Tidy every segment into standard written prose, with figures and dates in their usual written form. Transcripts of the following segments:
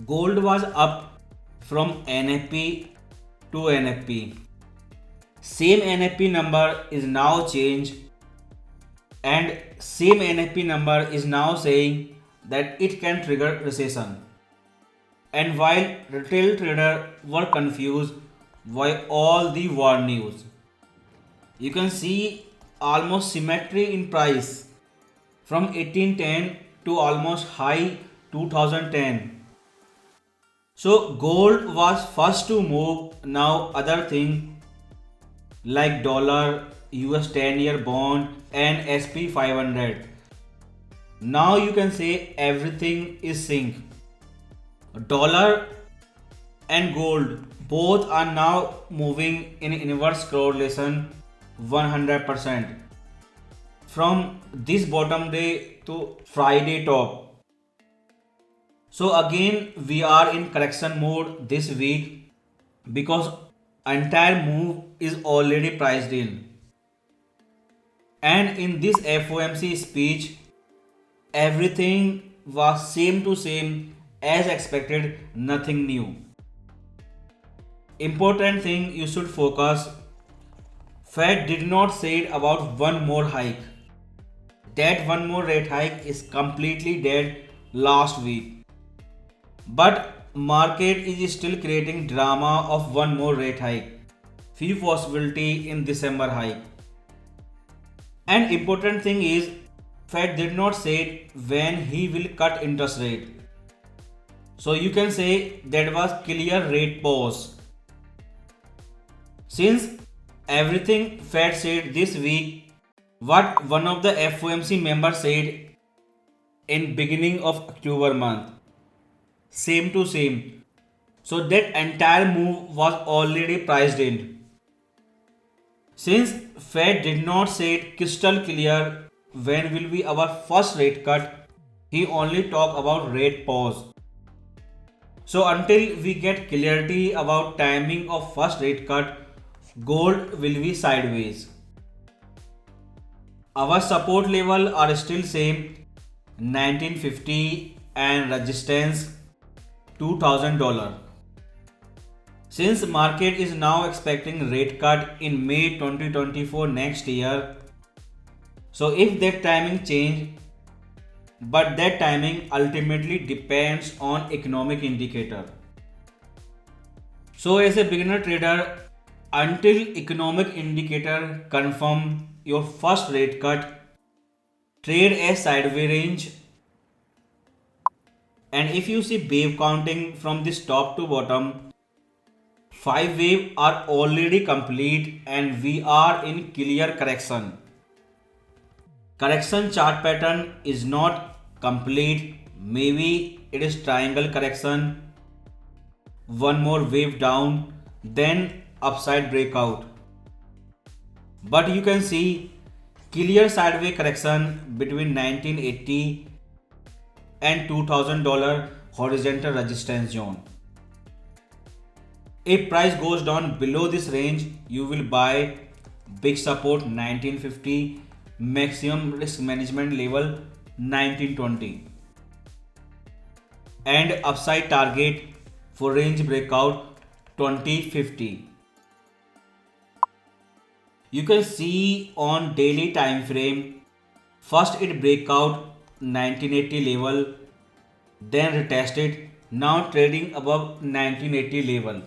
Gold was up from NFP to NFP. Same NFP number is now changed, and same NFP number is now saying that it can trigger recession. And while retail traders were confused by all the war news, you can see almost symmetry in price from 1810 to almost high 2010. So gold was first to move. Now other thing like dollar, US 10-year bond and SP 500. Now you can say everything is sync. Dollar and gold both are now moving in inverse correlation 100% from this bottom day to Friday top. So again we are in correction mode this week because entire move is already priced in. And in this FOMC speech, everything was same to same as expected, nothing new. Important thing you should focus, Fed did not say about one more hike. That one more rate hike is completely dead last week. But market is still creating drama of one more rate hike. Few possibility in December hike. And important thing is Fed did not say when he will cut interest rate. So you can say that was clear rate pause. Since everything Fed said this week, what one of the FOMC members said in beginning of October month, same to same. So that entire move was already priced in. Since Fed did not say crystal clear when will be our first rate cut, he only talked about rate pause. So until we get clarity about timing of first rate cut, gold will be sideways. Our support level are still same 1950 and resistance $2,000. Since market is now expecting rate cut in May 2024 next year, so if that timing change, but that timing ultimately depends on economic indicator. So as a beginner trader, until economic indicator confirm your first rate cut, trade a sideways range. And if you see wave counting from this top to bottom, 5 waves are already complete and we are in clear correction. Correction chart pattern is not complete. Maybe it is triangle correction, one more wave down, then upside breakout. But you can see clear sideways correction between 1980 and $2,000 horizontal resistance zone. If price goes down below this range, you will buy big support 1950, maximum risk management level 1920, and upside target for range breakout 2050. You can see on daily time frame, first it break out 1980 level, then retested, now trading above 1980 level.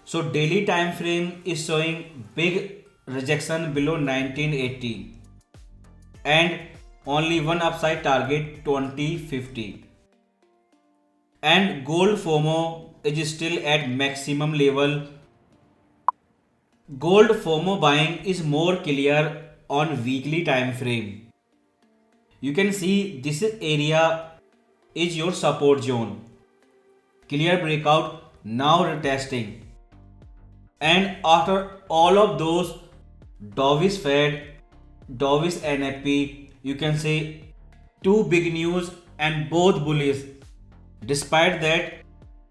So daily time frame is showing big rejection below 1980 and only one upside target 2050. And gold FOMO is still at maximum level. Gold FOMO buying is more clear on weekly time frame. You can see this area is your support zone. Clear breakout, now retesting. And after all of those, dovish Fed, dovish NFP, you can say two big news and both bullish. Despite that,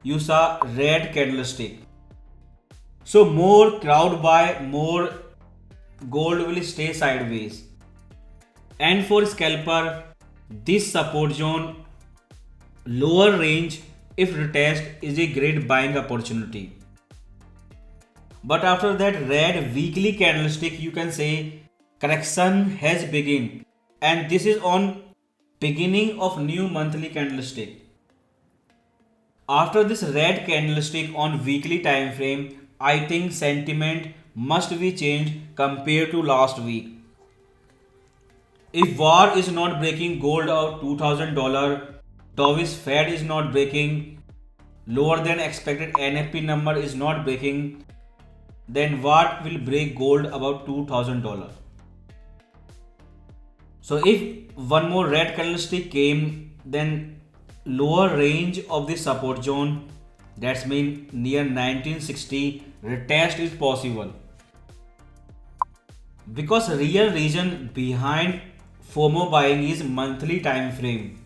you saw red candlestick. So more crowd buy, more gold will stay sideways. And for scalper, this support zone lower range if retest is a great buying opportunity. But after that red weekly candlestick, you can say correction has begun, and this is on beginning of new monthly candlestick. After this red candlestick on weekly time frame, I think sentiment must be changed compared to last week. If war is not breaking gold out $2,000, Dovi's Fed is not breaking, lower than expected NFP number is not breaking, then what will break gold about $2,000? So if one more red candlestick came, then lower range of the support zone, that's mean near 1960, retest is possible. Because real reason behind FOMO buying is monthly time frame.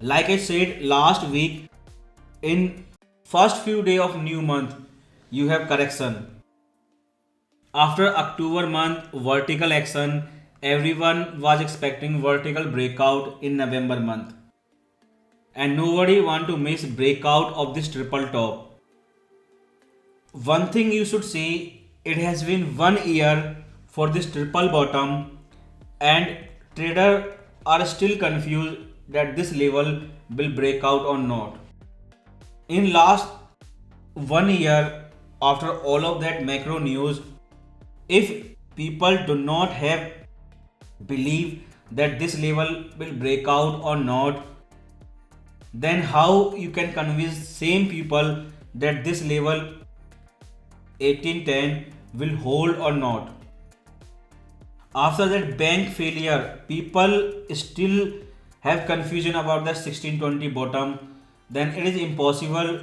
Like I said last week, in first few days of new month, you have correction. After October month vertical action, everyone was expecting vertical breakout in November month. And nobody want to miss breakout of this triple top. One thing you should see, it has been 1 year for this triple bottom and traders are still confused that this level will break out or not. In last 1 year, after all of that macro news, if people do not have believe that this level will break out or not, then how you can convince same people that this level 1810 will hold or not? After that bank failure, people still have confusion about the 1620 bottom, then it is impossible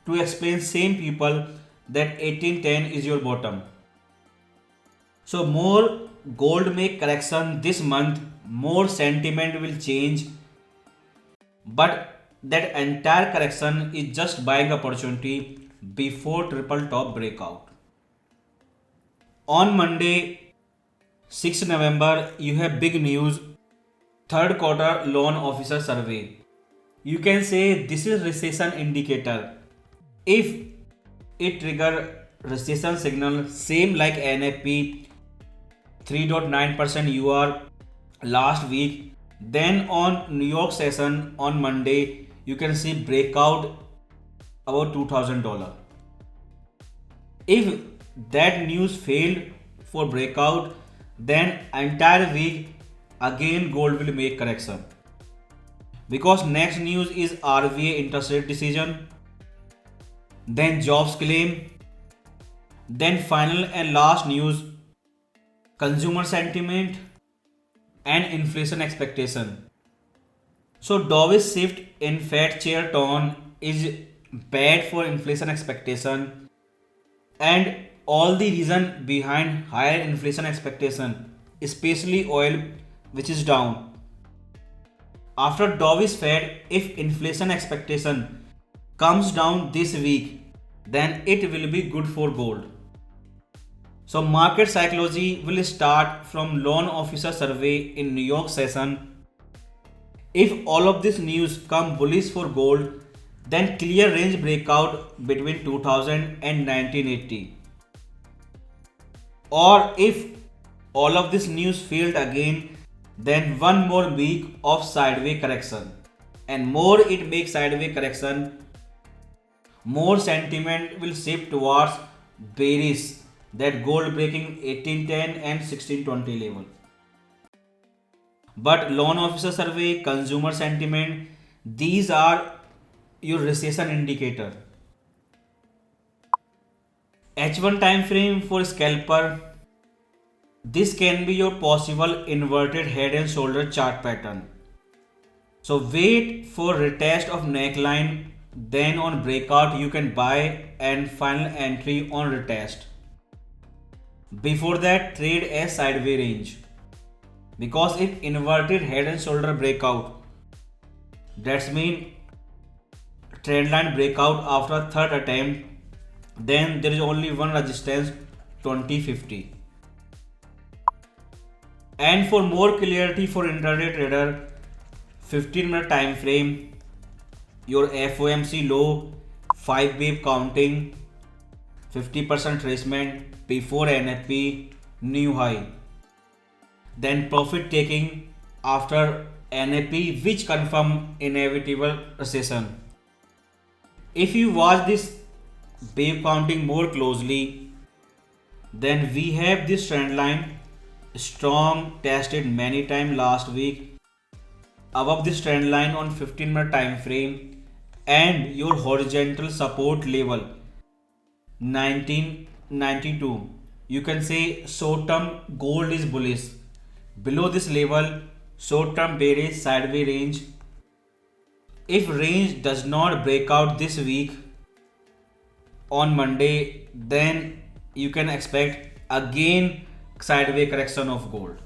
to explain same people that 1810 is your bottom. So more gold make correction this month, more sentiment will change, but that entire correction is just buying opportunity before triple top breakout. On Monday 6 November, you have big news, third quarter loan officer survey. You can say this is recession indicator. If it trigger recession signal same like NFP 3.9% UR last week, then on New York session on Monday you can see breakout about $2,000. If that news failed for breakout, then entire week again gold will make correction, because next news is RBI interest rate decision, then jobs claim, then final and last news consumer sentiment and inflation expectation. So dovish shift in Fed chair tone is bad for inflation expectation, and all the reason behind higher inflation expectation, especially oil which is down. After dovish Fed, if inflation expectation comes down this week, then it will be good for gold. So market psychology will start from loan officer survey in New York session. If all of this news come bullish for gold, then clear range breakout between 2000 and 1980. Or if all of this news failed again, then one more week of sideways correction. And more it makes sideways correction, more sentiment will shift towards bearish, that gold breaking 1810 and 1620 level. But loan officer survey, consumer sentiment, these are your recession indicator. H1 time frame for scalper, this can be your possible inverted head and shoulder chart pattern. So wait for retest of neckline, then on breakout you can buy and final entry on retest. Before that, trade a sideways range, because if inverted head and shoulder breakout, that's mean trendline breakout after third attempt, then there is only one resistance, 2050. And for more clarity for intraday trader, 15-minute time frame, your FOMC low, 5 wave counting, 50% retracement before NFP new high, then profit taking after NFP which confirm inevitable recession. If you watch this wave counting more closely, then we have this trend line strong, tested many times last week above this trend line on 15-minute time frame, and your horizontal support level 1992. You can say short term gold is bullish. Below this level, short term bearish sideways range. If range does not break out this week on Monday, then you can expect again sideways correction of gold.